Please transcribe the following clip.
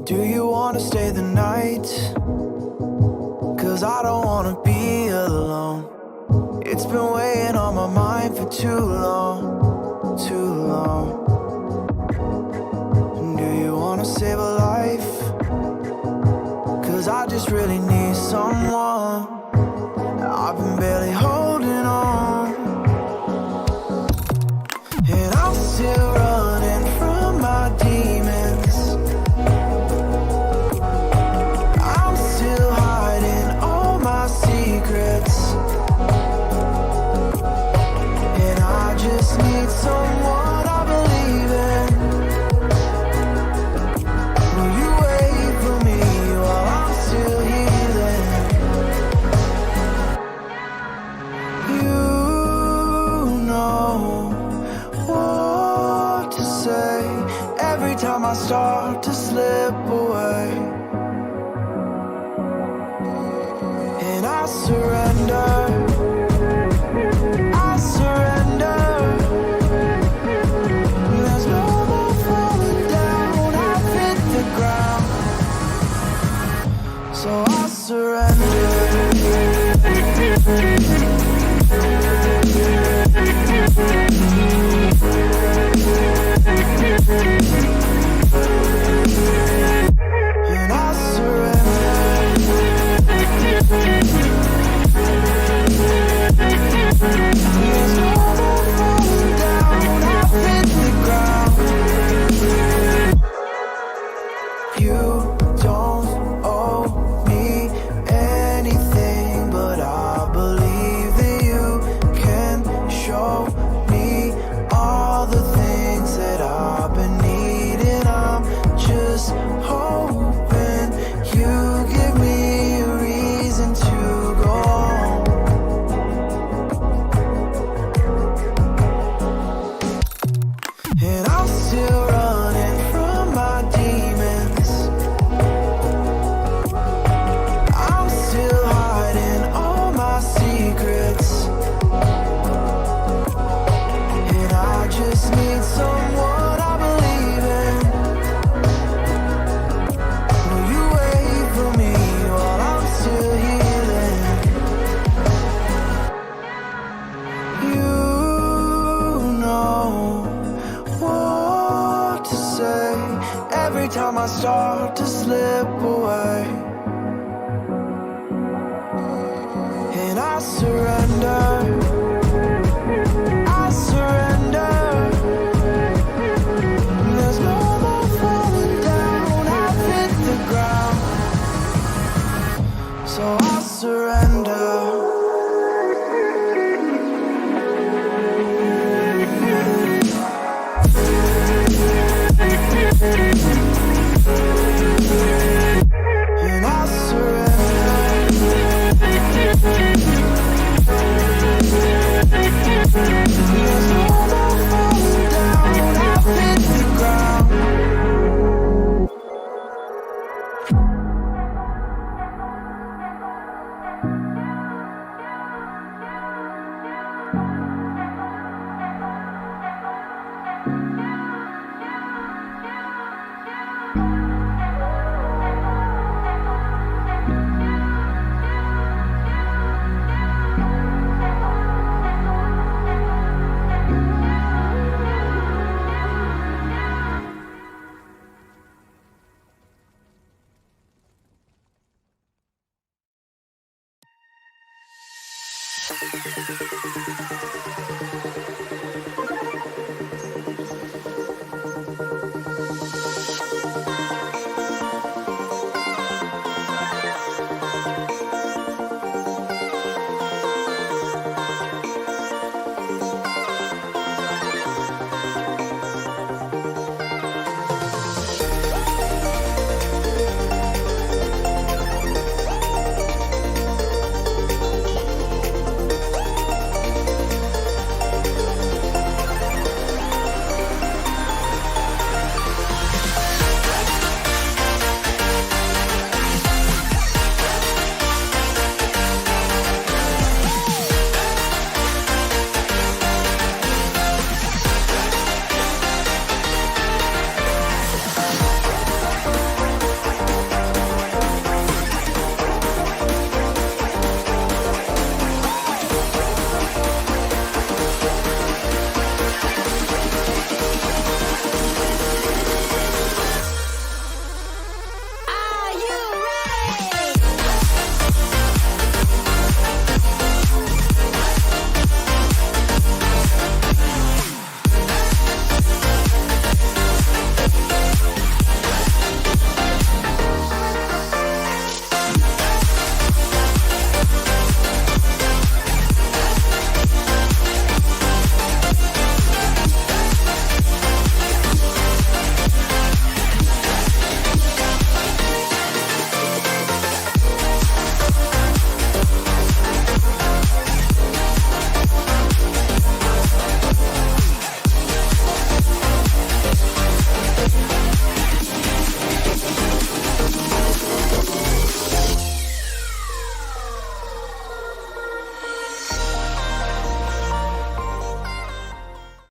Do you wanna stay the night? 'Cause I don't wanna be alone. It's been weighing on my mind for too long, too long. Do you wanna save a life? 'Cause I just really need someone. I've been barely holding on, and I'm still running from my demons. I'm still hiding all my secrets, and I just need someone I believe in. Will you wait for me while I'm still healing? You know what to say every time I start to slip away, and I surrender. I surrender. There's no more falling down. I've hit the ground, so I surrender. And I surrender. There's no more falling down. I've hit the ground. You don't owe me anything, but I believe that you can show me all the things that I've been needing. I'm just hoping you give me a reason to go on. And I'm still running from my demons. I'm still hiding all my secrets, and I just need someone I believe in. Will you wait for me while I'm still healing? You know what to say every time I start to slip away, and I surrender. I surrender. There's no more falling down. I've hit the ground, so I surrender. And I surrender. There's no more falling down. I've hit the ground.